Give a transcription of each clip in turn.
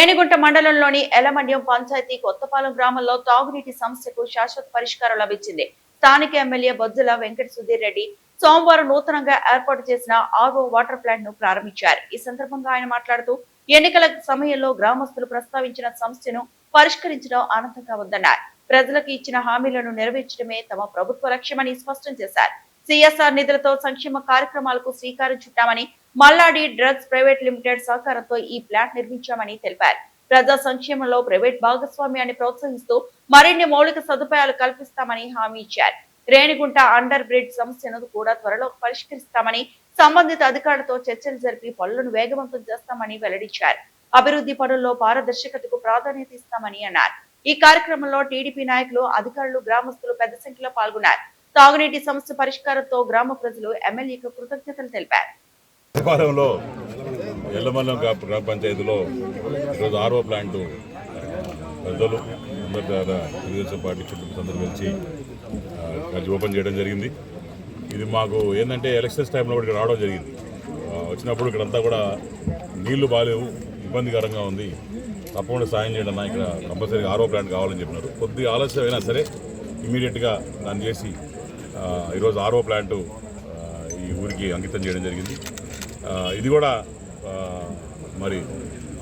రేణిగుంట మండలంలోని ఎలమండ్యం పంచాయతీ కొత్తపాలెం గ్రామంలో తాగునీటి సమస్యకు శాశ్వత పరిష్కారం లభించింది. స్థానిక ఎమ్మెల్యే బొజ్జల వెంకట సుధీర్ రెడ్డి సోమవారం నూతనంగా ఏర్పాటు చేసిన ఆర్ఓ వాటర్ ప్లాంట్ ను ప్రారంభించారు. ఈ సందర్భంగా ఆయన మాట్లాడుతూ ఎన్నికల సమయంలో గ్రామస్తులు ప్రస్తావించిన సమస్యను పరిష్కరించడం ఆనందంగా ఉందన్నారు. ప్రజలకు ఇచ్చిన హామీలను నెరవేర్చడమే తమ ప్రభుత్వ లక్ష్యమని స్పష్టం చేశారు. సిఎస్ఆర్ నిధులతో సంక్షేమ కార్యక్రమాలకు శ్రీకారం చుట్టామని, మల్లాడి డ్రగ్స్ ప్రైవేట్ లిమిటెడ్ సహకారంతో ఈ ప్లాంట్ నిర్మించామని తెలిపారు. ప్రజా సంక్షేమంలో ప్రైవేట్ భాగస్వామ్యాన్ని ప్రోత్సహిస్తూ మరిన్ని మౌలిక సదుపాయాలు కల్పిస్తామని హామీ ఇచ్చారు. రేణిగుంట అండర్ బ్రిడ్జ్ సమస్యను కూడా త్వరలో పరిష్కరిస్తామని, సంబంధిత అధికారులతో చర్చలు జరిపి పనులను వేగవంతం చేస్తామని వెల్లడించారు. అభివృద్ధి పనుల్లో పారదర్శకతకు ప్రాధాన్యత ఇస్తామని అన్నారు. ఈ కార్యక్రమంలో టీడీపీ నాయకులు, అధికారులు, గ్రామస్తులు పెద్ద సంఖ్యలో పాల్గొన్నారు. తాగునీటి సమస్య పరిష్కారంతో గ్రామ ప్రజలు ఎమ్మెల్యేకు కృతజ్ఞతలు తెలిపారు. ఎల్లమల్లం గ్రామ పంచాయతీలో ఈరోజు ఆర్ఓ ప్లాంట్ పెద్దలు అందరి ద్వారా తెలుగుదేశం పార్టీ చుట్టూ అందరూ కలిసి ఓపెన్ చేయడం జరిగింది. ఇది మాకు ఏంటంటే ఎలక్షన్స్ టైంలో కూడా ఇక్కడ రావడం జరిగింది. వచ్చినప్పుడు ఇక్కడంతా కూడా నీళ్లు బాగాలేవు, ఇబ్బందికరంగా ఉంది, తప్పకుండా సాయం చేయడం అన్న, ఇక్కడ కంపల్సరీగా ఆర్ఓ ప్లాంట్ కావాలని చెప్పినారు. కొద్దిగా ఆలస్యం అయినా సరే ఇమీడియట్గా దాన్ని చేసి ఈరోజు ఆర్ఓ ప్లాంటు ఈ ఊరికి అంకితం చేయడం జరిగింది. ఇది కూడా మరి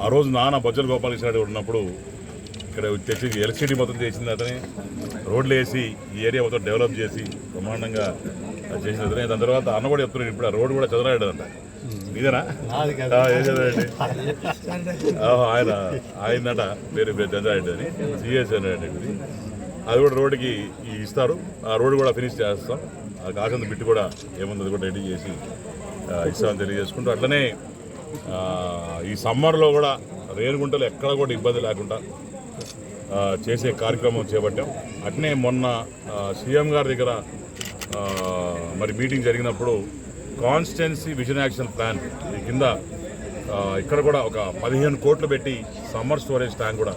ఆ రోజు నాన్న బొజ్జల గోపాలకృష్ణ ఉన్నప్పుడు ఇక్కడ తెచ్చి ఎలక్ట్రిసిటీ మొత్తం చేసింది అతనే, రోడ్లు వేసి ఈ ఏరియా మొత్తం డెవలప్ చేసి బ్రహ్మాండంగా చేసిన అతనే. దాని తర్వాత అన్న కూడా చెప్తున్నాడు, ఇప్పుడు ఆ రోడ్డు కూడా చదరాడు అంట. ఇదేనా ఏం చదవండి ఆయనట పేరు చంద్రారెడ్డి అని, సిఎస్ చంద్రారెడ్డి. అది కూడా రోడ్డుకి ఇస్తారు. ఆ రోడ్డు కూడా ఫినిష్ చేస్తాం. ఆ కాకుండా బిట్టు కూడా ఏముంది అది కూడా రెడీ చేసి ఇస్తామని తెలియజేసుకుంటూ, అట్లనే ఈ సమ్మర్లో కూడా రేణిగుంటలో ఎక్కడ కూడా ఇబ్బంది లేకుండా చేసే కార్యక్రమం చేపట్టాం. అట్నే మొన్న సీఎం గారి దగ్గర మరి మీటింగ్ జరిగినప్పుడు కాన్స్టిట్యున్సీ విజన్ యాక్షన్ ప్లాన్ కింద ఇక్కడ కూడా ఒక 15 కోట్లు పెట్టి సమ్మర్ స్టోరేజ్ ట్యాంక్ కూడా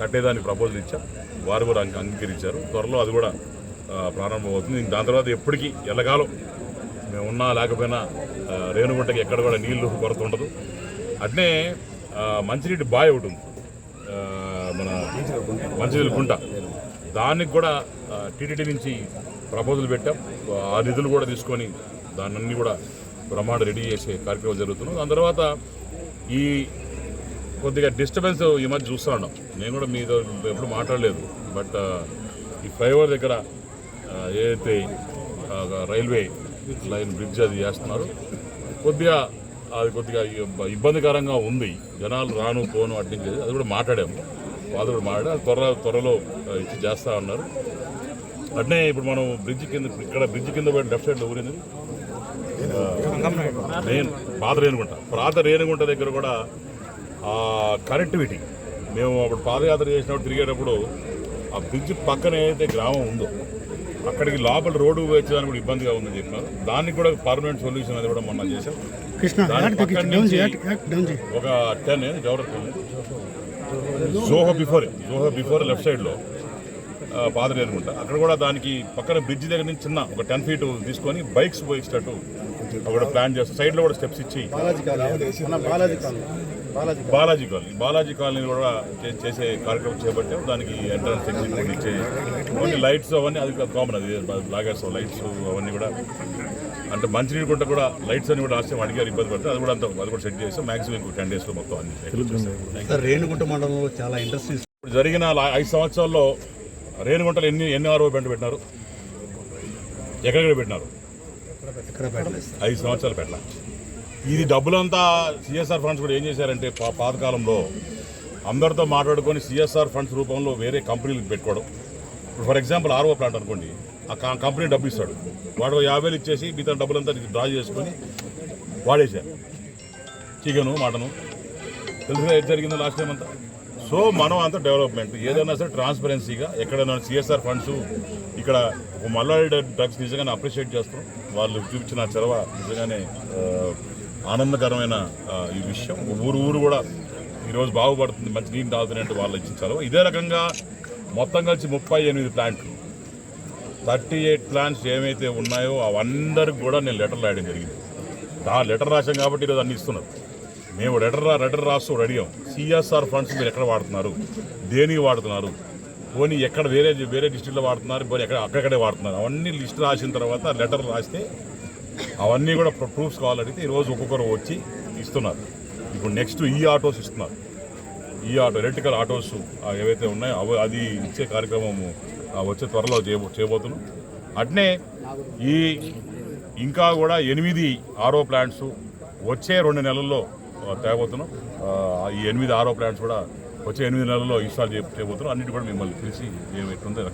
కట్టేదానికి ప్రపోజల్ ఇచ్చాం. వారు కూడా అంగీకరించారు. త్వరలో అది కూడా ప్రారంభమవుతుంది. దాని తర్వాత ఎప్పటికీ ఎల్లకాలం మేము ఉన్నా లేకపోయినా రేణిగుంటకి ఎక్కడ కూడా నీళ్లు కొరత ఉండదు. అట్నే మంచినీటి బావి ఒకటి ఉంది, మన మంచినీళ్ళ గుంట, దానికి కూడా టీటీడీ నుంచి ప్రపోజల్ పెట్టాం. ఆ నిధులు కూడా తీసుకొని దాన్ని కూడా బ్రహ్మాండ రెడీ చేసే కార్యక్రమం జరుగుతున్నాం. దాని తర్వాత ఈ కొద్దిగా డిస్టర్బెన్స్ ఈ మధ్య చూస్తూ ఉన్నాం. నేను కూడా మీతో ఎప్పుడు మాట్లాడలేదు, బట్ ఈ ఫ్లైఓవర్ దగ్గర ఏదైతే రైల్వే లైన్ బ్రిడ్జ్ అది చేస్తున్నారు, కొద్దిగా ఇబ్బందికరంగా ఉంది. జనాలు రాను పోను అట్టించి అది కూడా మాట్లాడాము. వాళ్ళు కూడా మాట్లాడి త్వరలో ఇచ్చి చేస్తూ ఉన్నారు. అట్నే ఇప్పుడు మనం బ్రిడ్జ్ కింద, ఇక్కడ బ్రిడ్జ్ కింద పోయిన లెఫ్ట్ సైడ్లో ఊరింది పాత రేణిగుంట దగ్గర కూడా కనెక్టివిటీ, మేము అప్పుడు పాదయాత్ర చేసినప్పుడు తిరిగేటప్పుడు ఆ బ్రిడ్జ్ పక్కన ఏదైతే గ్రామం ఉందో అక్కడికి లోపల రోడ్డు వేయడానికి కూడా ఇబ్బందిగా ఉందని చెప్పినారు. దానికి కూడా పర్మనెంట్ సొల్యూషన్ అది కూడా మొన్న చేశాం. ఒక 10 జోహో బిఫోర్ లెఫ్ట్ సైడ్లో పాదరి అనుకుంటా, అక్కడ కూడా దానికి పక్కన బ్రిడ్జ్ దగ్గర నుంచి చిన్న ఒక 10 feet తీసుకొని బైక్స్ పోయినట్టు అక్కడ ప్లాన్ చేస్తాం. సైడ్లో కూడా స్టెప్స్ ఇచ్చి బాలాజీ కాలనీ కూడా చేసే కార్యక్రమం చేపట్టాం. దానికి ఎంట్రన్స్ ఎగ్జిట్ ఇచ్చే కొన్ని లైట్స్ అవన్నీ అది కామన్, అది లాగేస్తాం లైట్స్ అవన్నీ కూడా. అంటే మంచినీళ్ళు గుంట కూడా లైట్స్ అన్ని కూడా రాష్ట్రం అడిగారు, ఇబ్బంది పడితే అది కూడా సెట్ చేస్తాం. మాక్సిమం ఇంకో 10 days మొత్తం అన్ని. రేణిగుంట మండలంలో చాలా ఇండస్ట్రీస్ జరిగిన 5 సంవత్సరాల్లో రేణిగుంటలో ఎన్ని ఆర్ఓ ప్లాంట్ పెట్టినారు? ఎక్కడెక్కడ పెట్టినారు? 5 సంవత్సరాలు పెట్టాల. ఇది డబ్బులంతా సిఎస్ఆర్ ఫండ్స్ కూడా ఏం చేశారంటే పాతకాలంలో అందరితో మాట్లాడుకొని సిఎస్ఆర్ ఫండ్స్ రూపంలో వేరే కంపెనీలకు పెట్టుకోవడం. ఇప్పుడు ఫర్ ఎగ్జాంపుల్ ఆర్ఓ ప్లాంట్ అనుకోండి, ఆ కంపెనీ డబ్బు ఇస్తాడు, వాడు 50,000 ఇచ్చేసి మిగతా డబ్బులంతా డ్రా చేసుకొని వాడేశారు. చికెను మటను తెలుసుగా ఏది జరిగిందో లాస్ట్ టైం అంతా. సో మనం అంతా డెవలప్మెంట్ ఏదైనా సరే ట్రాన్స్పరెన్సీగా, ఎక్కడైనా సిఎస్ఆర్ ఫండ్స్ ఇక్కడ మల్లాడి డ్రగ్స్ నిజంగానే అప్రిషియేట్ చేస్తాం. వాళ్ళు చూపించిన చొరవ నిజంగానే ఆనందకరమైన ఈ విషయం. ఊరు కూడా ఈరోజు బాగుపడుతుంది, మంచి నీళ్ళు తాగుతున్నట్టు వాళ్ళు ఇచ్చిన చొరవ. ఇదే రకంగా మొత్తం కలిసి 38 ప్లాంట్లు, 38 ప్లాంట్స్ ఏమైతే ఉన్నాయో అవందరికి కూడా నేను లెటర్లు రాయడం జరిగింది. ఆ లెటర్ రాశాం కాబట్టి ఈరోజు అన్ని ఇస్తున్నారు. మేము లెటర్ రాస్తూ అడిగాం. సిఎస్ఆర్ ఫండ్స్ మీరు ఎక్కడ వాడుతున్నారు, దేనికి వాడుతున్నారు, పోనీ ఎక్కడ వేరే డిస్ట్రిక్ట్లో వాడుతున్నారు, పోనీ అక్కడక్కడే వాడుతున్నారు, అవన్నీ లిస్ట్ రాసిన తర్వాత లెటర్ రాస్తే అవన్నీ కూడా ప్రూఫ్స్ కావాలడిగితే ఈరోజు ఒక్కొక్కరు వచ్చి ఇస్తున్నారు. ఇప్పుడు నెక్స్ట్ ఈ ఆటోస్ ఇస్తున్నారు. ఈ ఆటో ఎలక్ట్రికల్ ఆటోస్ ఏవైతే ఉన్నాయో అది ఇచ్చే కార్యక్రమం వచ్చే త్వరలో చేయబోతున్నాం. అట్నే ఈ ఇంకా కూడా 8 ఆర్ఓ ప్లాంట్స్ వచ్చే 2 నెలల్లో తేబోతున్నాం. ఈ 8 ఆర్ఓ ప్లాంట్స్ కూడా వచ్చే 8 నెలల్లో ఇన్స్టాల్ చేయబోతున్నాం. అన్నిటి కూడా మిమ్మల్ని పిలిచి ఏమైతుందో